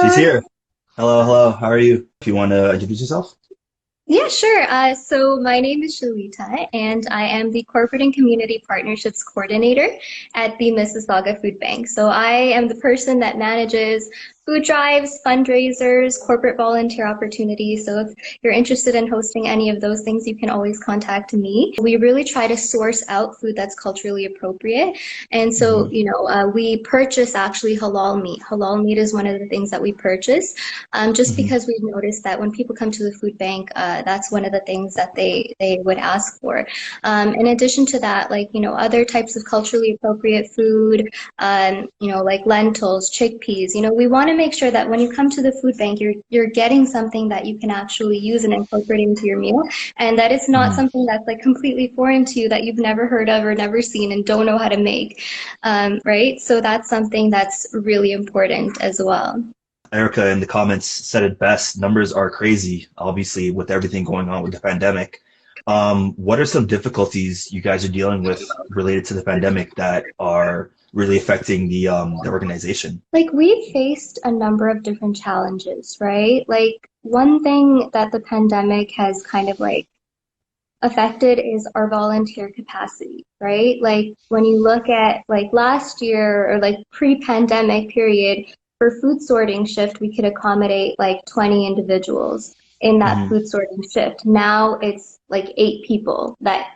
She's Hello. here. Hello, hello. How are you? If you want to introduce yourself. Yeah, sure. So my name is Shelita, and I am the Corporate and Community Partnerships Coordinator at the Mississauga Food Bank. So I am the person that manages food drives, fundraisers, corporate volunteer opportunities. So if you're interested in hosting any of those things, you can always contact me. We really try to source out food that's culturally appropriate. And so, Hmm. we purchase actually halal meat. Halal meat is one of the things that we purchase. Just Hmm. because we've noticed that when people come to the food bank, that's one of the things that they would ask for. In addition to that, like other types of culturally appropriate food, like lentils, chickpeas. We want to make sure that when you come to the food bank, you're getting something that you can actually use and incorporate into your meal, and that it's not Hmm. something that's like completely foreign to you that you've never heard of or never seen and don't know how to make. Right? So that's something that's really important as well. Erica in the comments said it best. Numbers are crazy, obviously, with everything going on with the pandemic. What are some difficulties you guys are dealing with related to the pandemic that are really affecting the organization? Like we've faced a number of different challenges, right? Like one thing that the pandemic has kind of like affected is our volunteer capacity, right? Like when you look at like last year or like pre-pandemic period, for food sorting shift, we could accommodate like 20 individuals in that Hmm. food sorting shift. Now it's like 8 people that,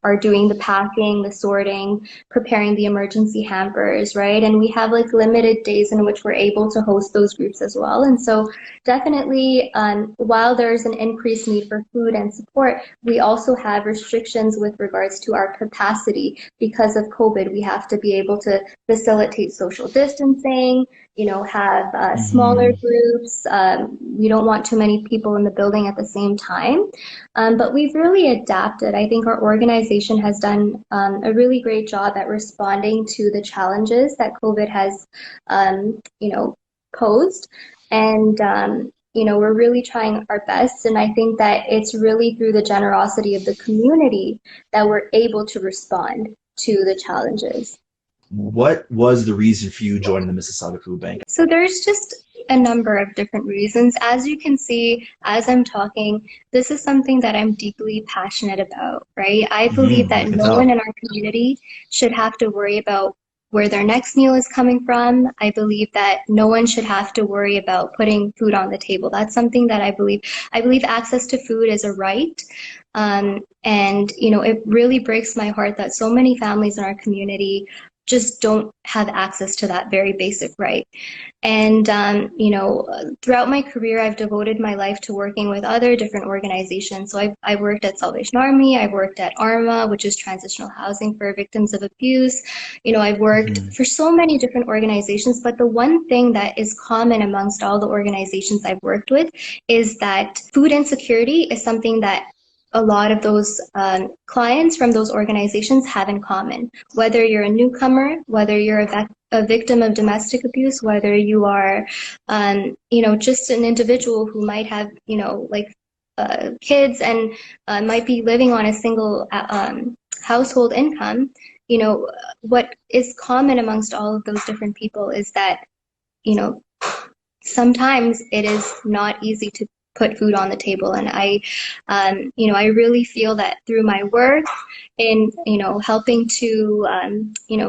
are doing the packing, the sorting, preparing the emergency hampers, right? And we have like limited days in which we're able to host those groups as well. And so definitely, while there's an increased need for food and support, we also have restrictions with regards to our capacity because of COVID. We have to be able to facilitate social distancing, have smaller Hmm. groups. We don't want too many people in the building at the same time. But we've really adapted. I think our organization has done a really great job at responding to the challenges that COVID has, posed. And we're really trying our best. And I think that it's really through the generosity of the community that we're able to respond to the challenges. What was the reason for you joining the Mississauga Food Bank? So there's just a number of different reasons. As you can see, as I'm talking, this is something that I'm deeply passionate about, right? I believe Hmm. I that can no one tell. in our community should have to worry about where their next meal is coming from. I believe that no one should have to worry about putting food on the table. That's something that I believe. I believe access to food is a right. And, it really breaks my heart that so many families in our community just don't have access to that very basic right. And, throughout my career, I've devoted my life to working with other different organizations. So I've worked at Salvation Army, I've worked at ARMA, which is transitional housing for victims of abuse. I've worked Hmm. for so many different organizations, but the one thing that is common amongst all the organizations I've worked with is that food insecurity is something that a lot of those clients from those organizations have in common. Whether you're a newcomer, whether you're a victim of domestic abuse, whether you are, just an individual who might have, like kids and might be living on a single household income, what is common amongst all of those different people is that, you know, sometimes it is not easy to put food on the table. And I really feel that through my work in, helping to,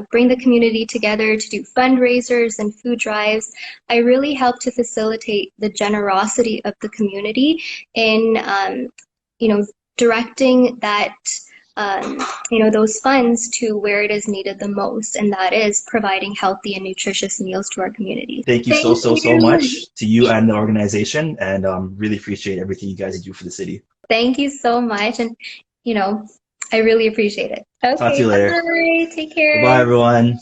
bring the community together to do fundraisers and food drives, I really help to facilitate the generosity of the community in, you know, directing that those funds to where it is needed the most, and that is providing healthy and nutritious meals to our communities. Thank you so, Thank so, so you. much to you and the organization, and really appreciate everything you guys do for the city. Thank you so much. And, you know, I really appreciate it. Talk to Okay, you later. bye. Take Bye bye, care. everyone.